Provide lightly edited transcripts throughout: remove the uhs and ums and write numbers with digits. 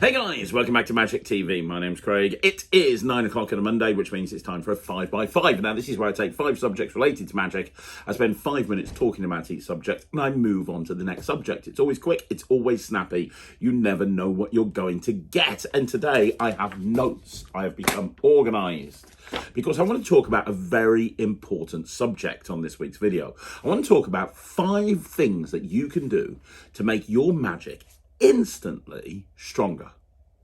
Hey guys, welcome back to Magic TV. My name's Craig. It is 9 o'clock on a Monday, which means it's time for a 5x5. Now, this is where I take 5 subjects related to magic. I spend 5 minutes talking about each subject, and I move on to the next subject. It's always quick, it's always snappy. You never know what you're going to get. And today, I have notes. I have become organized because I want to talk about a very important subject on this week's video. I want to talk about 5 things that you can do to make your magic instantly stronger.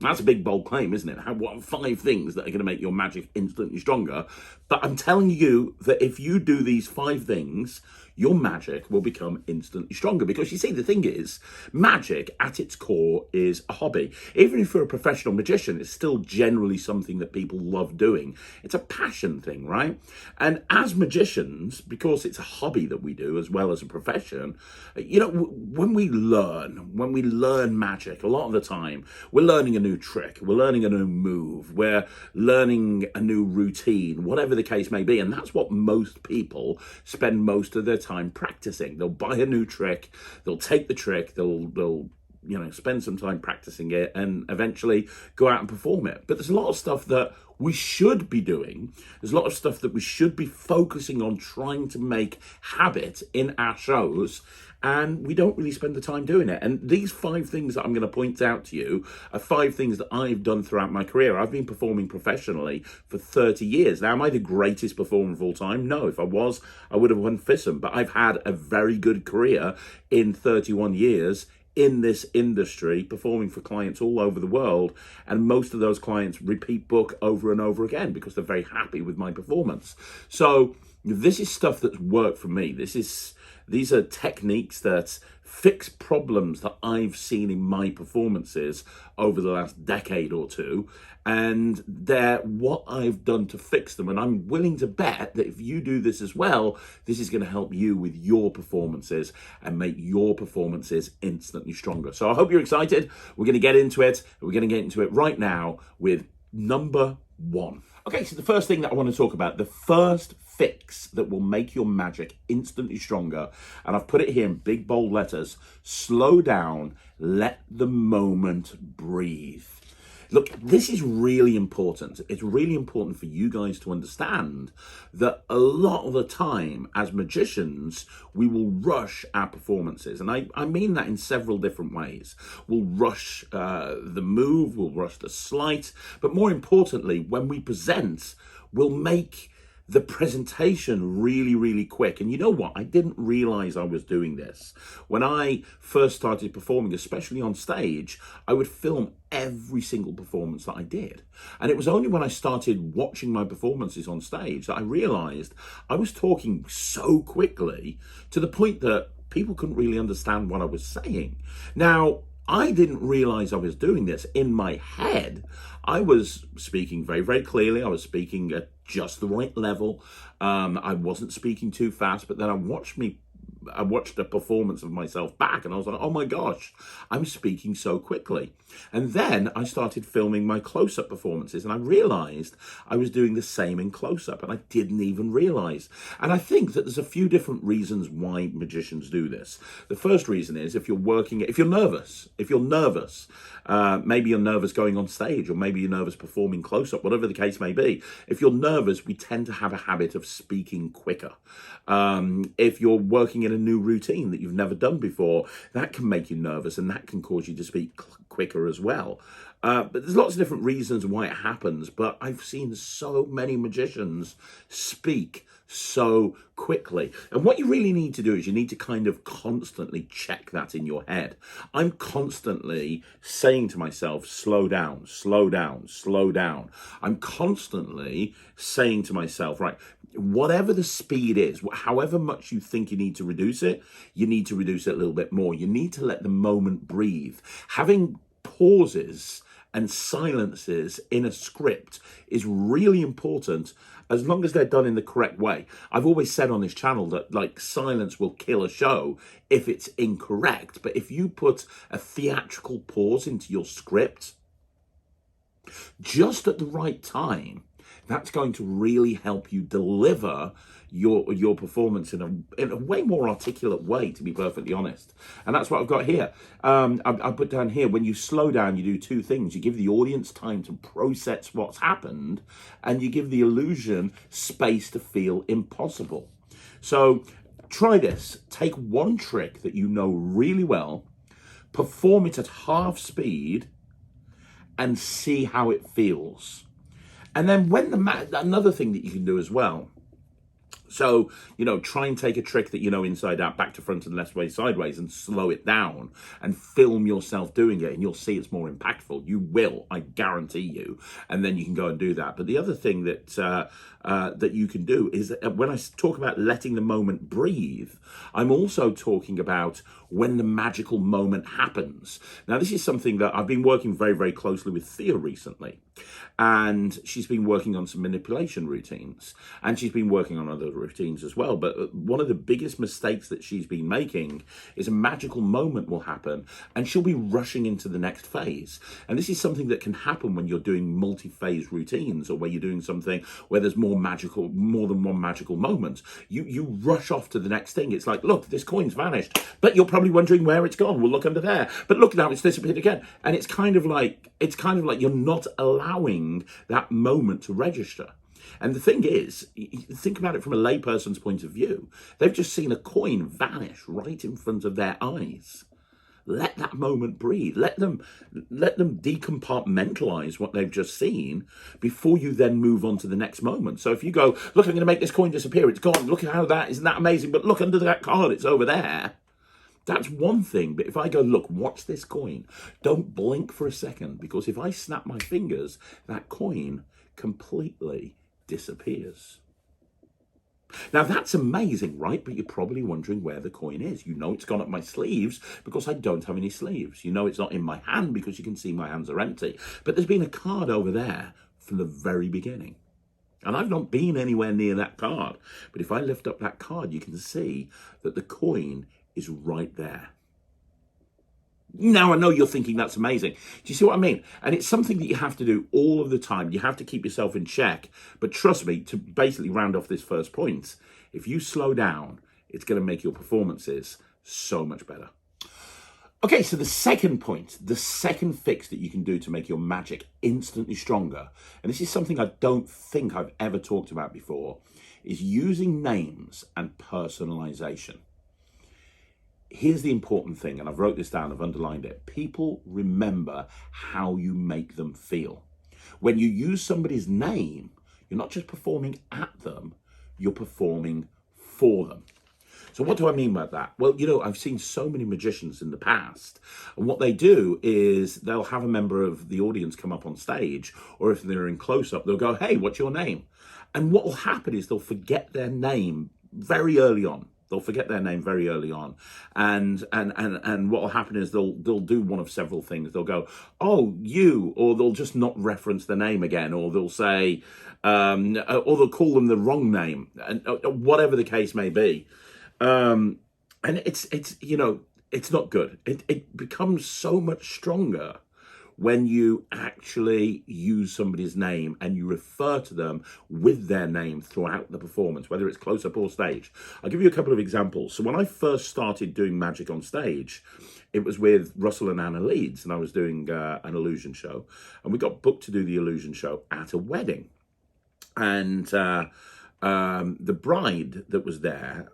That's a big, bold claim, isn't it? What 5 things that are going to make your magic instantly stronger? But I'm telling you that if you do these 5 things, your magic will become instantly stronger. Because you see, the thing is, magic at its core is a hobby. Even if you're a professional magician, it's still generally something that people love doing. It's a passion thing, right? And as magicians, because it's a hobby that we do as well as a profession, you know, when we learn magic, a lot of the time, we're learning a new trick, we're learning a new move, we're learning a new routine, whatever the case may be. And that's what most people spend most of their time practicing. They'll buy a new trick, they'll take the trick, they'll spend some time practicing it and eventually go out and perform it. But there's a lot of stuff that we should be doing. There's a lot of stuff that we should be focusing on trying to make habit in our shows, and we don't really spend the time doing it. And these 5 things that I'm going to point out to you are 5 things that I've done throughout my career. I've been performing professionally for 30 years. Now, am I the greatest performer of all time? No. If I was, I would have won FISM. But I've had a very good career in 31 years in this industry, performing for clients all over the world, and most of those clients repeat book over and over again because they're very happy with my performance. So this is stuff that's worked for me. These are techniques that fix problems that I've seen in my performances over the last decade or two, and they're what I've done to fix them. And I'm willing to bet that if you do this as well, this is going to help you with your performances and make your performances instantly stronger. So I hope you're excited. We're going to get into it. We're going to get into it right now with number 1. Okay, so the first thing that I want to talk about, the first fix that will make your magic instantly stronger, and I've put it here in big bold letters: slow down, let the moment breathe. Look, this is really important. It's really important for you guys to understand that a lot of the time as magicians, we will rush our performances. And I mean that in several different ways. We'll rush the move, we'll rush the sleight, but more importantly, when we present, we'll make the presentation really, really quick. And you know what? I didn't realize I was doing this. When I first started performing, especially on stage, I would film every single performance that I did. And it was only when I started watching my performances on stage that I realized I was talking so quickly to the point that people couldn't really understand what I was saying. Now, I didn't realize I was doing this. In my head, I was speaking very, very clearly. I was speaking at just the right level. I wasn't speaking too fast, but then I watched a performance of myself back, and I was like, oh my gosh, I'm speaking so quickly. And then I started filming my close-up performances, and I realized I was doing the same in close-up, and I didn't even realize. And I think that there's a few different reasons why magicians do this. The first reason is if you're nervous, maybe you're nervous going on stage, or maybe you're nervous performing close-up, whatever the case may be. If you're nervous, we tend to have a habit of speaking quicker. If you're working in a new routine that you've never done before, that can make you nervous, and that can cause you to speak quicker as well. But there's lots of different reasons why it happens, but I've seen so many magicians speak so quickly. And what you really need to do is you need to kind of constantly check that in your head. I'm constantly saying to myself, slow down, slow down, slow down. I'm constantly saying to myself, right, whatever the speed is, however much you think you need to reduce it a little bit more. You need to let the moment breathe. Having pauses and silences in a script is really important, as long as they're done in the correct way. I've always said on this channel that, like, silence will kill a show if it's incorrect. But if you put a theatrical pause into your script just at the right time, that's going to really help you deliver your performance in a way more articulate way, to be perfectly honest. And that's what I've got here. I put down here, when you slow down, you do two things. You give the audience time to process what's happened, and you give the illusion space to feel impossible. So try this. Take one trick that you know really well, perform it at half speed, and see how it feels. And then when another thing that you can do as well, so, try and take a trick that you know inside out, back to front and left way, sideways, and slow it down and film yourself doing it, and you'll see it's more impactful. You will, I guarantee you. And then you can go and do that. But the other thing that that you can do is, when I talk about letting the moment breathe, I'm also talking about when the magical moment happens. Now, this is something that I've been working very, very closely with Thea recently. And she's been working on some manipulation routines, and she's been working on other routines as well. But one of the biggest mistakes that she's been making is a magical moment will happen and she'll be rushing into the next phase. And this is something that can happen when you're doing multi-phase routines, or where you're doing something where there's more than one magical moment. You rush off to the next thing. It's like, look, this coin's vanished, but you're probably wondering where it's gone. Well, look under there, but look, now it's disappeared again. And it's kind of like you're not allowing that moment to register. And the thing is, think about it from a layperson's point of view. They've just seen a coin vanish right in front of their eyes. Let that moment breathe. Let them decompartmentalize what they've just seen before you then move on to the next moment. So if you go, look, I'm going to make this coin disappear. It's gone. Look at how isn't that amazing? But look under that card. It's over there. That's one thing. But if I go, look, watch this coin, don't blink for a second, because if I snap my fingers, that coin completely disappears. Now, that's amazing, right? But you're probably wondering where the coin is. You know it's gone up my sleeves because I don't have any sleeves. You know it's not in my hand because you can see my hands are empty. But there's been a card over there from the very beginning. And I've not been anywhere near that card. But if I lift up that card, you can see that the coin is right there. Now, I know you're thinking that's amazing. Do you see what I mean? And it's something that you have to do all of the time. You have to keep yourself in check. But trust me, to basically round off this first point, if you slow down, it's going to make your performances so much better. Okay, so the second point, the second fix that you can do to make your magic instantly stronger, and this is something I don't think I've ever talked about before, is using names and personalization. Here's the important thing, and I've wrote this down, I've underlined it. People remember how you make them feel. When you use somebody's name, you're not just performing at them, you're performing for them. So what do I mean by that? Well, I've seen so many magicians in the past, and what they do is they'll have a member of the audience come up on stage, or if they're in close-up, they'll go, hey, what's your name? And what will happen is they'll forget their name very early on. And what will happen is they'll do one of several things. They'll go, oh, you, or they'll just not reference the name again, or they'll say, or they'll call them the wrong name, and whatever the case may be. And it's not good. It becomes so much stronger when you actually use somebody's name and you refer to them with their name throughout the performance, whether it's close-up or stage. I'll give you a couple of examples. So when I first started doing magic on stage, it was with Russell and Anna Leeds, and I was doing an illusion show. And we got booked to do the illusion show at a wedding. And the bride that was there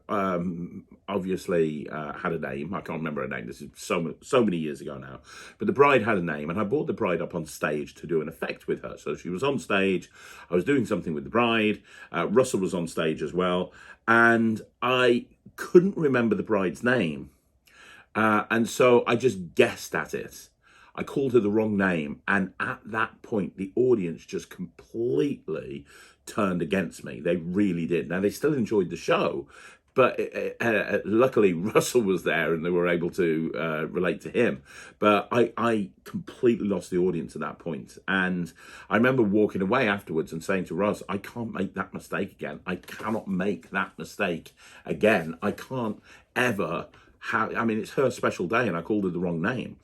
obviously had a name. I can't remember her name. This is so many years ago now. But the bride had a name, and I brought the bride up on stage to do an effect with her. So she was on stage. I was doing something with the bride. Russell was on stage as well. And I couldn't remember the bride's name. And so I just guessed at it. I called her the wrong name. And at that point, the audience just completely turned against me. They really did. Now, they still enjoyed the show, but luckily Russell was there and they were able to relate to him. But I completely lost the audience at that point. And I remember walking away afterwards and saying to Russ, I can't make that mistake again. I cannot make that mistake again. I can't ever it's her special day and I called her the wrong name.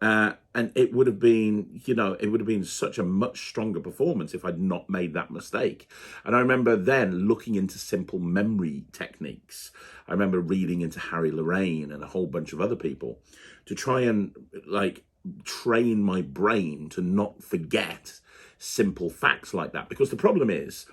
And it would have been, it would have been such a much stronger performance if I'd not made that mistake. And I remember then looking into simple memory techniques. I remember reading into Harry Lorraine and a whole bunch of other people to try and train my brain to not forget simple facts like that. Because the problem is,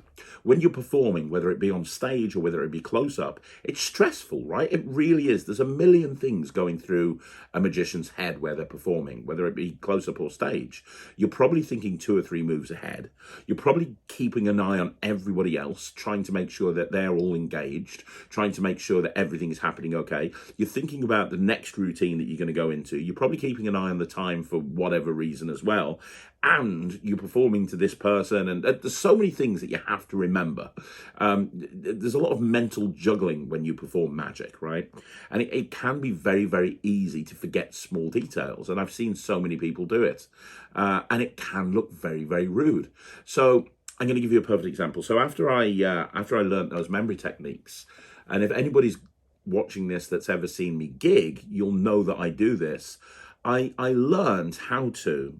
when you're performing, whether it be on stage or whether it be close up, it's stressful, right? It really is. There's a million things going through a magician's head where they're performing, whether it be close up or stage. You're probably thinking 2 or 3 moves ahead. You're probably keeping an eye on everybody else, trying to make sure that they're all engaged, trying to make sure that everything is happening okay. You're thinking about the next routine that you're going to go into. You're probably keeping an eye on the time for whatever reason as well. And you're performing to this person, and there's so many things that you have to remember. There's a lot of mental juggling when you perform magic, right? And it can be very, very easy to forget small details, and I've seen so many people do it. And it can look very, very rude. So I'm going to give you a perfect example. So after I learned those memory techniques, and if anybody's watching this that's ever seen me gig, you'll know that I do this. I learned how to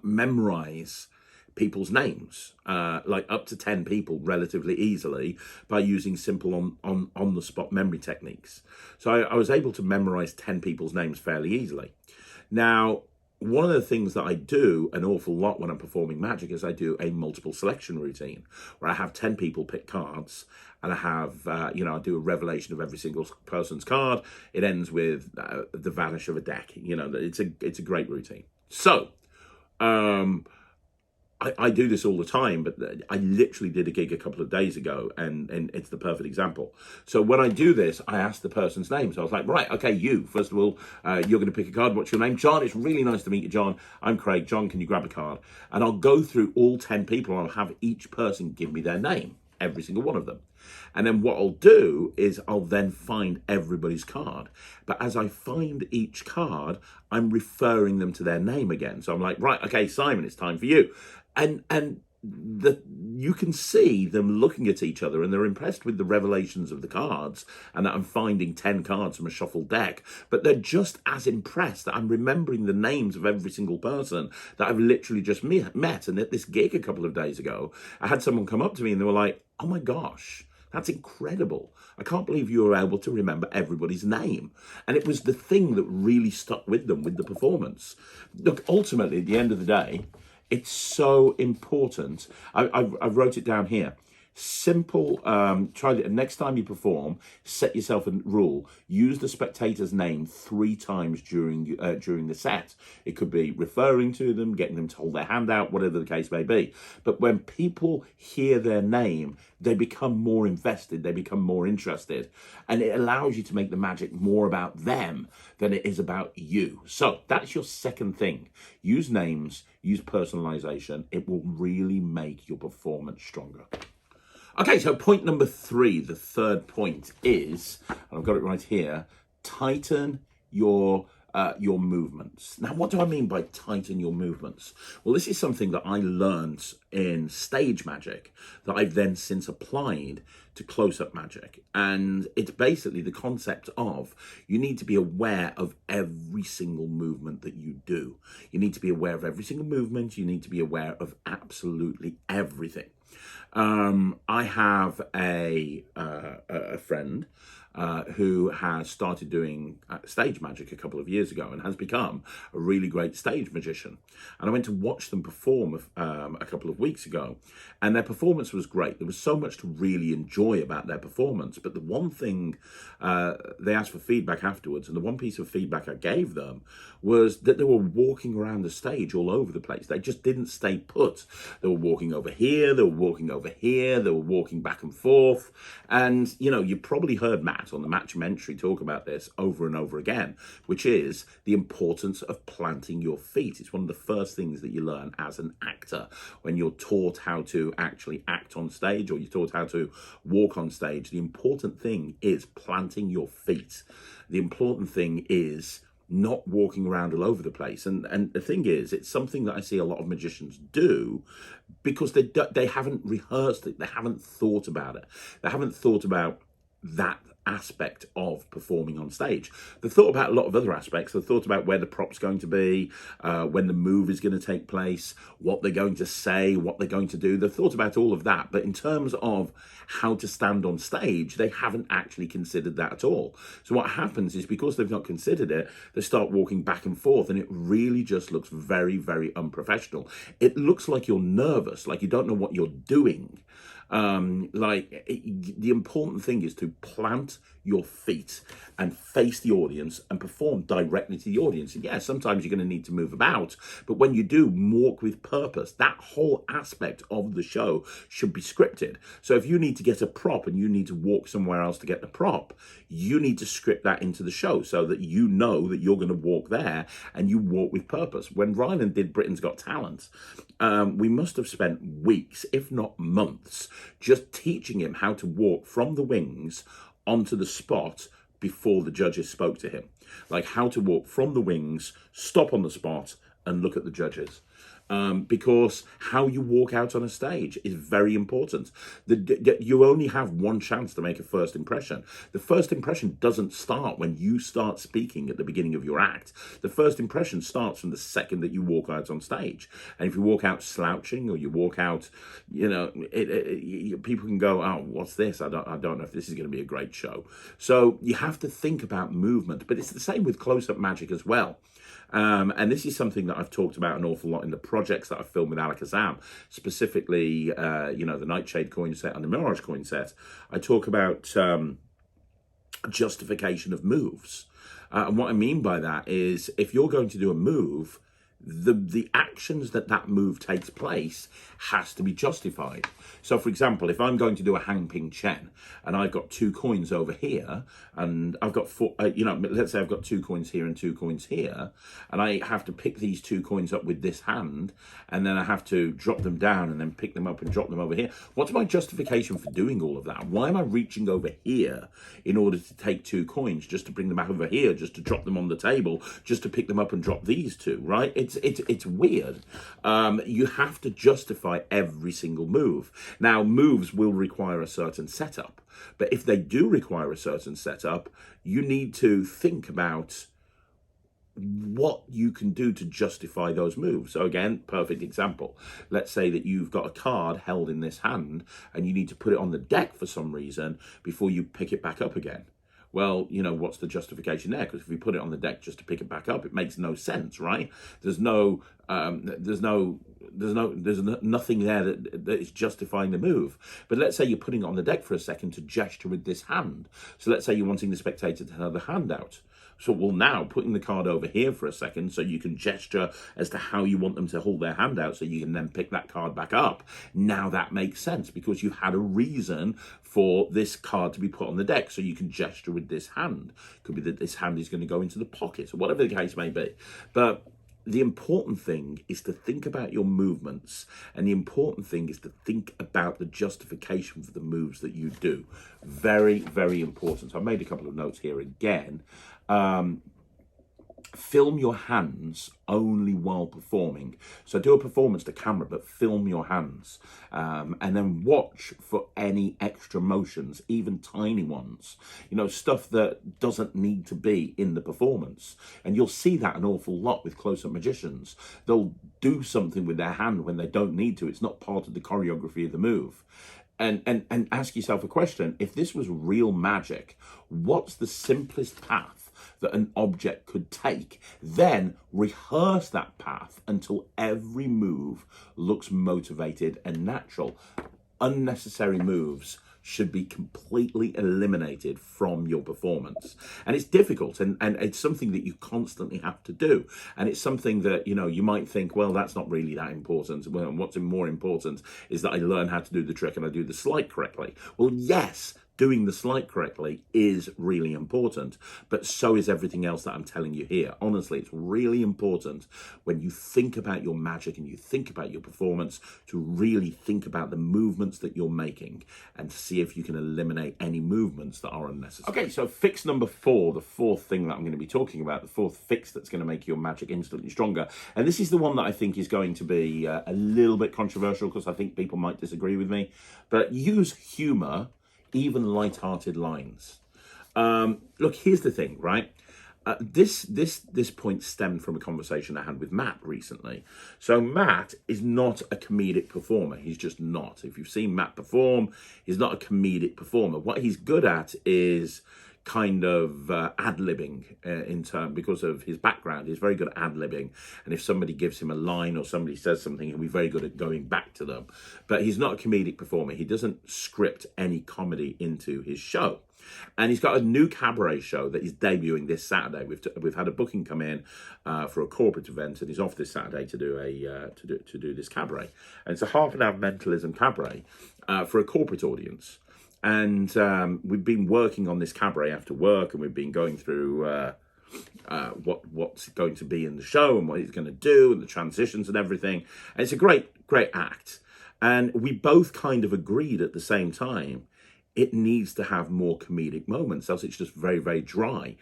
memorize people's names, like up to 10 people relatively easily by using simple on the spot memory techniques. So I was able to memorize 10 people's names fairly easily. Now, one of the things that I do an awful lot when I'm performing magic is I do a multiple selection routine where I have 10 people pick cards, and I have, I do a revelation of every single person's card. It ends with the vanish of a deck. It's a great routine. So, I do this all the time, but I literally did a gig a couple of days ago, and it's the perfect example. So when I do this, I ask the person's name. So I was like, right, okay, you, first of all, you're going to pick a card. What's your name? John. It's really nice to meet you, John. I'm Craig. John, can you grab a card? And I'll go through all 10 people, and I'll have each person give me their name, every single one of them. And then what I'll do is I'll then find everybody's card. But as I find each card, I'm referring them to their name again. So I'm like, right, okay, Simon, it's time for you. And you can see them looking at each other, and they're impressed with the revelations of the cards, and that I'm finding 10 cards from a shuffled deck. But they're just as impressed that I'm remembering the names of every single person that I've literally just met. And at this gig a couple of days ago, I had someone come up to me and they were like, oh my gosh, that's incredible. I can't believe you were able to remember everybody's name. And it was the thing that really stuck with them with the performance. Look, ultimately, at the end of the day, it's so important. I wrote it down here. Simple. Try it next time you perform. Set yourself a rule. Use the spectator's name 3 times during the set. It could be referring to them, getting them to hold their hand out, whatever the case may be. But when people hear their name, they become more invested. They become more interested, and it allows you to make the magic more about them than it is about you. So that's your second thing. Use names. Use personalization. It will really make your performance stronger. Okay, so point number 3, the third point is, and I've got it right here, tighten your movements. Now, what do I mean by tighten your movements? Well, this is something that I learned in stage magic that I've then since applied to close-up magic. And it's basically the concept of you need to be aware of every single movement that you do. You need to be aware of every single movement. You need to be aware of absolutely everything. I have a friend who has started doing stage magic a couple of years ago and has become a really great stage magician. And I went to watch them perform a couple of weeks ago, and their performance was great. There was so much to really enjoy about their performance. But the one thing they asked for feedback afterwards, and the one piece of feedback I gave them was that they were walking around the stage all over the place. They just didn't stay put. They were walking over here, they were walking over here, they were walking back and forth. And, you probably heard Matt on the Matchumentary talk about this over and over again, which is the importance of planting your feet. It's one of the first things that you learn as an actor when you're taught how to actually act on stage, or you're taught how to walk on stage. The important thing is planting your feet. The important thing is not walking around all over the place. And the thing is, it's something that I see a lot of magicians do because they haven't rehearsed it. They haven't thought about it. They haven't thought about that aspect of performing on stage. They've thought about a lot of other aspects. They've thought about where the prop's going to be, when the move is going to take place, what they're going to say, what they're going to do. They've thought about all of that. But in terms of how to stand on stage, they haven't actually considered that at all. So what happens is, because they've not considered it, they start walking back and forth, and it really just looks very, very unprofessional. It looks like you're nervous, like you don't know what you're doing. The important thing is to plant your feet and face the audience and perform directly to the audience. And yeah, sometimes you're going to need to move about, but when you do, walk with purpose. That whole aspect of the show should be scripted. So if you need to get a prop and you need to walk somewhere else to get the prop, you need to script that into the show so that you know that you're going to walk there and you walk with purpose. When Ryland did Britain's Got Talent, we must have spent weeks, if not months, just teaching him how to walk from the wings onto the spot before the judges spoke to him. Like how to walk from the wings, stop on the spot, and look at the judges. Because how you walk out on a stage is very important. You only have one chance to make a first impression. The first impression doesn't start when you start speaking at the beginning of your act. The first impression starts from the second that you walk out on stage. And if you walk out slouching, or you walk out, people can go, oh, what's this? I don't know if this is going to be a great show. So you have to think about movement, but it's the same with close-up magic as well. And this is something that I've talked about an awful lot in the projects that I've filmed with Alakazam, specifically, the Nightshade coin set and the Mirage coin set. I talk about justification of moves. And what I mean by that is, if you're going to do a move, the actions that move takes place has to be justified. So, for example, if I'm going to do a Hang Ping Chen and I've got 2 coins over here, and I've got 4, let's say I've got 2 coins here and 2 coins here, and I have to pick these 2 coins up with this hand, and then I have to drop them down and then pick them up and drop them over here. What's my justification for doing all of that? Why am I reaching over here in order to take 2 coins, just to bring them back over here, just to drop them on the table, just to pick them up and drop these 2, right? It's weird. You have to justify every single move. Now, moves will require a certain setup, but if they do require a certain setup, you need to think about what you can do to justify those moves. So again, perfect example. Let's say that you've got a card held in this hand and you need to put it on the deck for some reason before you pick it back up again. Well, what's the justification there? Because if we put it on the deck just to pick it back up, it makes no sense, right? There's nothing there that is justifying the move. But let's say you're putting it on the deck for a second to gesture with this hand. So let's say you're wanting the spectator to have the hand out. So, well, now putting the card over here for a second so you can gesture as to how you want them to hold their hand out so you can then pick that card back up. Now that makes sense because you've had a reason for this card to be put on the deck so you can gesture with this hand. Could be that this hand is going to go into the pocket or whatever the case may be. But the important thing is to think about your movements, and the important thing is to think about the justification for the moves that you do. Very, very important. So I made a couple of notes here again. Film your hands only while performing. So do a performance to camera, but film your hands. And then watch for any extra motions, even tiny ones. Stuff that doesn't need to be in the performance. And you'll see that an awful lot with close-up magicians. They'll do something with their hand when they don't need to. It's not part of the choreography of the move. And ask yourself a question. If this was real magic, what's the simplest path that an object could take? Then rehearse that path until every move looks motivated and natural. Unnecessary moves should be completely eliminated from your performance. And it's difficult, and it's something that you constantly have to do. And it's something that, you might think, well, that's not really that important. Well, what's more important is that I learn how to do the trick and I do the slide correctly. Well, yes, doing the slide correctly is really important, but so is everything else that I'm telling you here. Honestly, it's really important when you think about your magic and you think about your performance to really think about the movements that you're making and to see if you can eliminate any movements that are unnecessary. Okay, so fix number 4, the 4th thing that I'm going to be talking about, the 4th fix that's going to make your magic instantly stronger. And this is the one that I think is going to be a little bit controversial because I think people might disagree with me, but use humor, even light-hearted lines. Look, here's the thing, right? This point stemmed from a conversation I had with Matt recently. So Matt is not a comedic performer. He's just not. If you've seen Matt perform, he's not a comedic performer. What he's good at is kind of ad-libbing in turn, because of his background. He's very good at ad-libbing, and if somebody gives him a line or somebody says something, he'll be very good at going back to them. But he's not a comedic performer. He doesn't script any comedy into his show. And he's got a new cabaret show that he's debuting this Saturday. We've had a booking come in for a corporate event, and he's off this Saturday to do to do this cabaret. And it's a half-an-hour mentalism cabaret for a corporate audience. And we've been working on this cabaret after work, and we've been going through what's going to be in the show and what he's going to do and the transitions and everything. And it's a great act. And we both kind of agreed at the same time, it needs to have more comedic moments, else it's just very, very dry,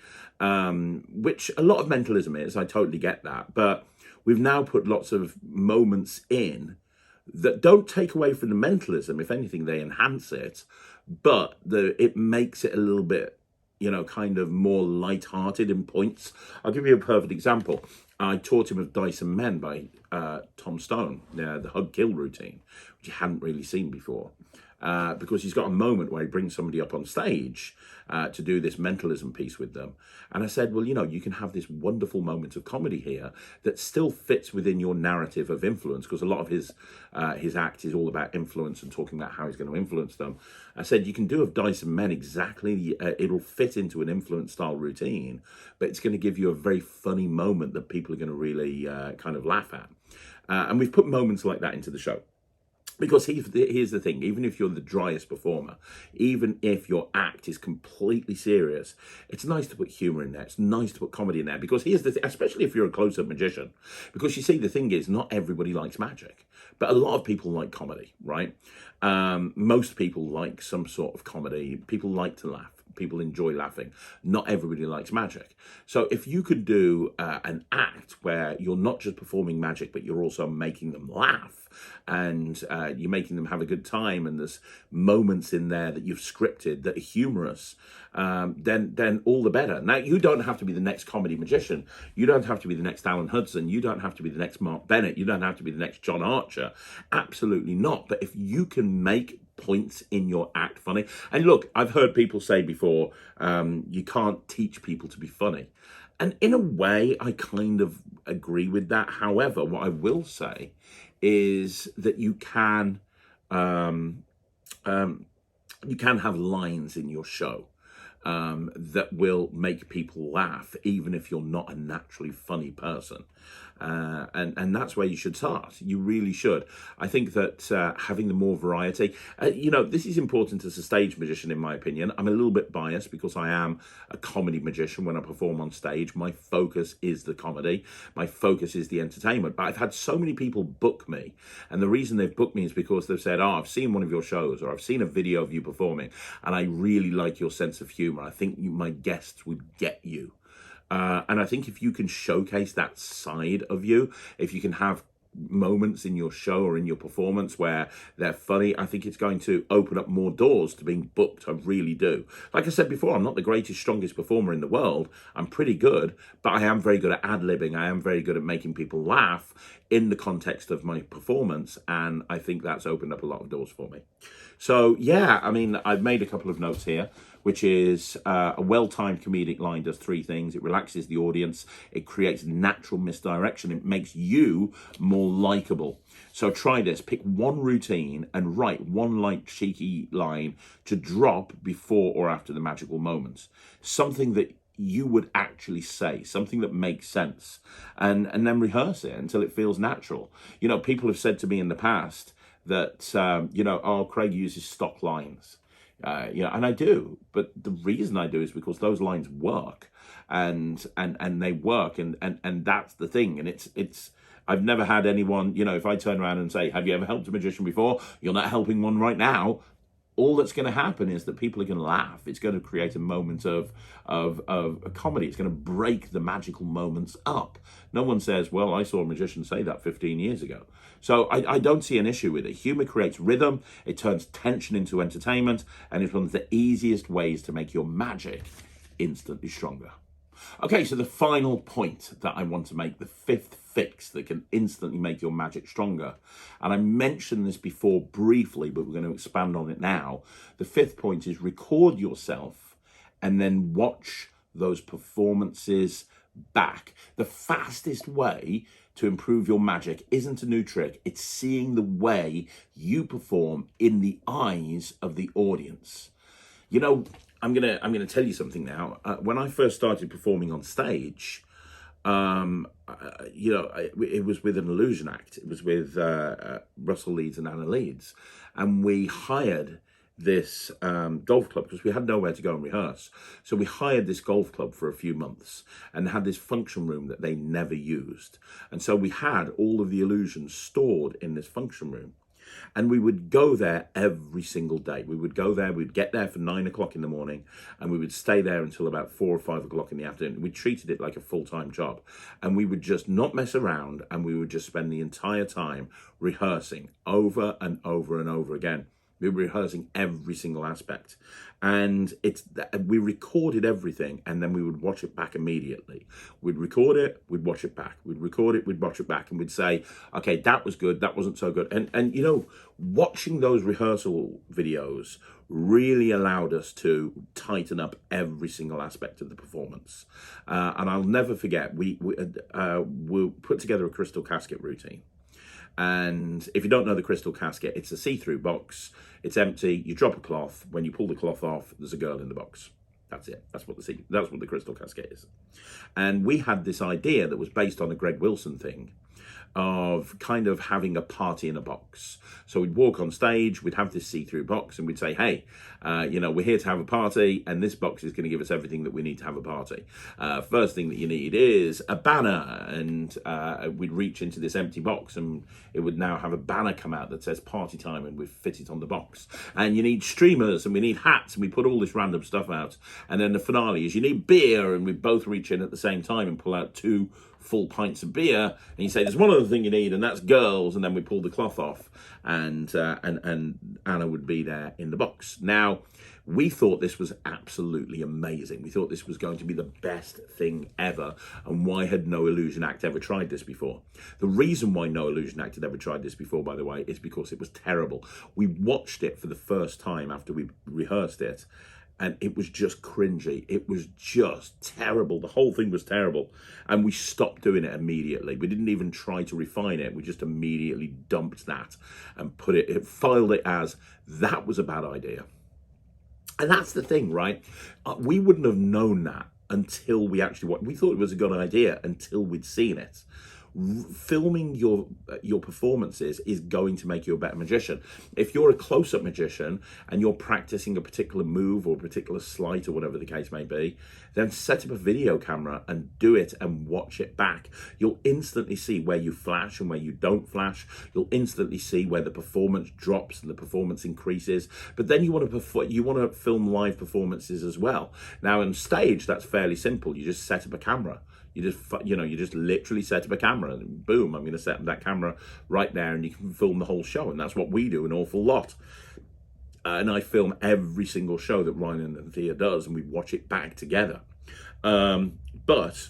which a lot of mentalism is. I totally get that. But we've now put lots of moments in that don't take away from the mentalism. If anything, they enhance it, but it makes it a little bit, kind of more light-hearted in points. I'll give you a perfect example. I taught him of Dice and Men by Tom Stone, the hug-kill routine, which he hadn't really seen before. Because he's got a moment where he brings somebody up on stage to do this mentalism piece with them. And I said, well, you can have this wonderful moment of comedy here that still fits within your narrative of influence, because a lot of his act is all about influence and talking about how he's going to influence them. I said, you can do of Dice and Men exactly, it'll fit into an influence style routine, but it's going to give you a very funny moment that people are going to really kind of laugh at. And we've put moments like that into the show. Because here's the thing, even if you're the driest performer, even if your act is completely serious, it's nice to put humour in there. It's nice to put comedy in there. Because here's the thing, especially if you're a close-up magician. Because you see, the thing is, not everybody likes magic. But a lot of people like comedy, right? Most people like some sort of comedy. People like to laugh. People enjoy laughing. Not everybody likes magic. So if you could do an act where you're not just performing magic, but you're also making them laugh, and you're making them have a good time, and there's moments in there that you've scripted that are humorous, then all the better. Now, you don't have to be the next comedy magician. You don't have to be the next Alan Hudson. You don't have to be the next Mark Bennett. You don't have to be the next John Archer. Absolutely not. But if you can make points in your act funny, and look, I've heard people say before, you can't teach people to be funny. And in a way, I kind of agree with that. However, what I will say is that you can have lines in your show that will make people laugh, even if you're not a naturally funny person. And that's where you should start. You really should. I think that having the more variety, this is important as a stage magician, in my opinion. I'm a little bit biased because I am a comedy magician. When I perform on stage, my focus is the comedy. My focus is the entertainment. But I've had so many people book me. And the reason they've booked me is because they've said, I've seen one of your shows, or I've seen a video of you performing, and I really like your sense of humor. I think my guests would get you. And I think if you can showcase that side of you, if you can have moments in your show or in your performance where they're funny, I think it's going to open up more doors to being booked. I really do. Like I said before, I'm not the greatest, strongest performer in the world. I'm pretty good, but I am very good at ad-libbing. I am very good at making people laugh in the context of my performance, and I think that's opened up a lot of doors for me. So yeah, I mean, I've made a couple of notes here, which is a well-timed comedic line does three things. It relaxes the audience, it creates natural misdirection, it makes you more likable. So try this, pick one routine and write one light, cheeky line to drop before or after the magical moments. Something that you would actually say, something that makes sense, and then rehearse it until it feels natural. People have said to me in the past that, Craig uses stock lines. And I do, but the reason I do is because those lines work, and they work, and that's the thing. And it's I've never had anyone, if I turn around and say, have you ever helped a magician before? You're not helping one right now. All that's going to happen is that people are going to laugh. It's going to create a moment of a comedy. It's going to break the magical moments up. No one says, well, I saw a magician say that 15 years ago. So I don't see an issue with it. Humor creates rhythm. It turns tension into entertainment. And it's one of the easiest ways to make your magic instantly stronger. Okay, so the final point that I want to make, the fifth fix that can instantly make your magic stronger, and I mentioned this before briefly, but we're going to expand on it now. The fifth point is record yourself and then watch those performances back. The fastest way to improve your magic isn't a new trick, it's seeing the way you perform in the eyes of the audience. You know, I'm gonna tell you something now. When I first started performing on stage, it was with an illusion act. It was with Russell Leeds and Anna Leeds, and we hired this golf club because we had nowhere to go and rehearse. So we hired this golf club for a few months and had this function room that they never used. And so we had all of the illusions stored in this function room. And we would go there every single day. We would go there, we'd get there for 9 o'clock in the morning, and we would stay there until about 4 or 5 o'clock in the afternoon. We treated it like a full-time job. And we would just not mess around, and we would just spend the entire time rehearsing over and over and over again. We were rehearsing every single aspect, and we recorded everything, and then we would watch it back immediately. We'd record it, we'd watch it back. We'd record it, we'd watch it back, and we'd say, okay, that was good, that wasn't so good. And you know, watching those rehearsal videos really allowed us to tighten up every single aspect of the performance. And I'll never forget, we put together a crystal casket routine. And if you don't know the crystal casket, it's a see-through box. It's empty. You drop a cloth. When you pull the cloth off, there's a girl in the box. That's it. That's what the crystal casket is. And we had this idea that was based on a Greg Wilson thing of kind of having a party in a box. So we'd walk on stage, we'd have this see-through box, and we'd say, hey, we're here to have a party, and this box is going to give us everything that we need to have a party. First thing that you need is a banner, and we'd reach into this empty box, and it would now have a banner come out that says party time, and we'd fit it on the box. And you need streamers, and we need hats, and we put all this random stuff out. And then the finale is you need beer, and we both reach in at the same time and pull out 2 full pints of beer, and you say there's one other thing you need, and that's girls, and then we pull the cloth off, and Anna would be there in the box. Now, we thought this was absolutely amazing. We thought this was going to be the best thing ever, and why had no illusion act ever tried this before? The reason why no illusion act had ever tried this before, by the way, is because it was terrible. We watched it for the first time after we rehearsed it, and it was just cringy. It was just terrible. The whole thing was terrible. And we stopped doing it immediately. We didn't even try to refine it. We just immediately dumped that and filed it as, that was a bad idea. And that's the thing, right? We wouldn't have known that until we thought it was a good idea until we'd seen it. Filming your performances is going to make you a better magician. If you're a close-up magician and you're practicing a particular move or a particular sleight or whatever the case may be, then set up a video camera and do it and watch it back. You'll instantly see where you flash and where you don't flash. You'll instantly see where the performance drops and the performance increases. But then you want to film live performances as well. Now on stage, that's fairly simple. You just set up a camera. You just literally set up a camera and boom, I'm going to set up that camera right there and you can film the whole show. And that's what we do an awful lot. And I film every single show that Ryland and Thea does, and we watch it back together. But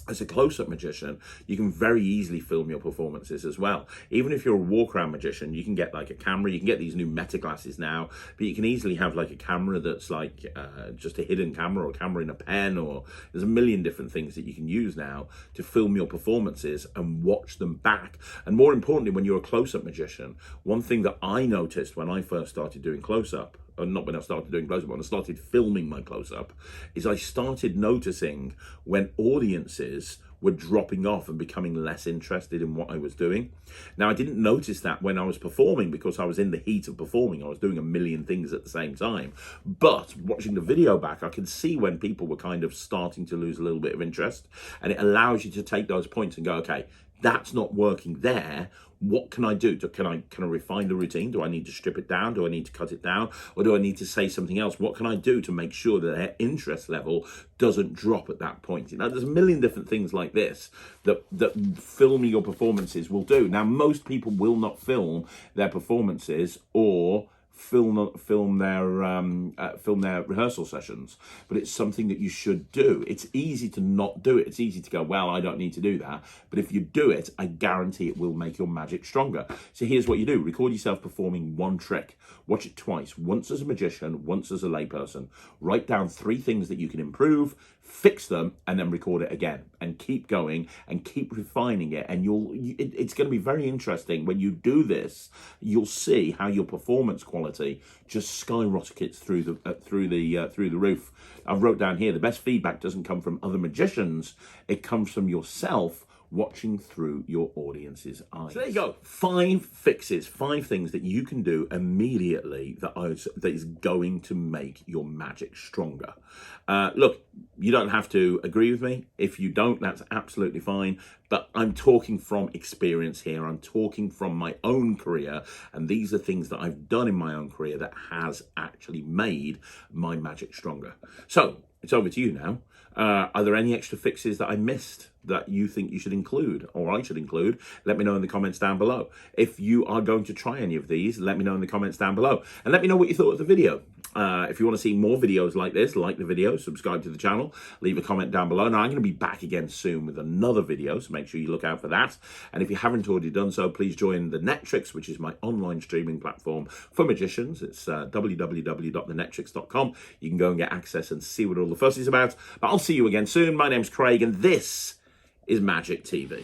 as a close-up magician, you can very easily film your performances as well. Even if you're a walk-around magician, you can get like a camera. You can get these new meta glasses now, but you can easily have like a camera that's like just a hidden camera, or a camera in a pen, or there's a million different things that you can use now to film your performances and watch them back. And more importantly, when you're a close-up magician, one thing that I noticed when I first started doing close-up, or not when I started doing close-up, when I started filming my close-up, is I started noticing when audiences were dropping off and becoming less interested in what I was doing. Now, I didn't notice that when I was performing because I was in the heat of performing. I was doing a million things at the same time. But watching the video back, I could see when people were kind of starting to lose a little bit of interest. And it allows you to take those points and go, okay, that's not working there. What can I do? Can I refine the routine? Do I need to strip it down? Do I need to cut it down? Or do I need to say something else? What can I do to make sure that their interest level doesn't drop at that point? You know, there's a million different things like this that filming your performances will do. Now, most people will not film their performances or film their rehearsal sessions, but it's something that you should do. It's easy to not do it. It's easy to go, well, I don't need to do that. But if you do it, I guarantee it will make your magic stronger. So here's what you do. Record yourself performing one trick. Watch it twice, once as a magician, once as a layperson. Write down 3 things that you can improve, fix them, and then record it again, and keep going and keep refining it. And it's going to be very interesting when you do this. You'll see how your performance quality just skyrockets through the roof. I wrote down here, the best feedback doesn't come from other magicians, it comes from yourself watching through your audience's eyes. So there you go. 5 fixes, 5 things that you can do immediately that is going to make your magic stronger. Look, you don't have to agree with me. If you don't, that's absolutely fine. But I'm talking from experience here. I'm talking from my own career. And these are things that I've done in my own career that has actually made my magic stronger. So it's over to you now. Are there any extra fixes that I missed that you think you should include or I should include? Let me know in the comments down below. If you are going to try any of these, let me know in the comments down below. And let me know what you thought of the video. If you want to see more videos like this, like the video, subscribe to the channel, leave a comment down below. Now, I'm going to be back again soon with another video, so make sure you look out for that. And if you haven't already done so, please join the Netrix, which is my online streaming platform for magicians. It's www.thenetrix.com. You can go and get access and see what all the fuss is about. But I'll see you again soon. My name's Craig, and this is Magic TV.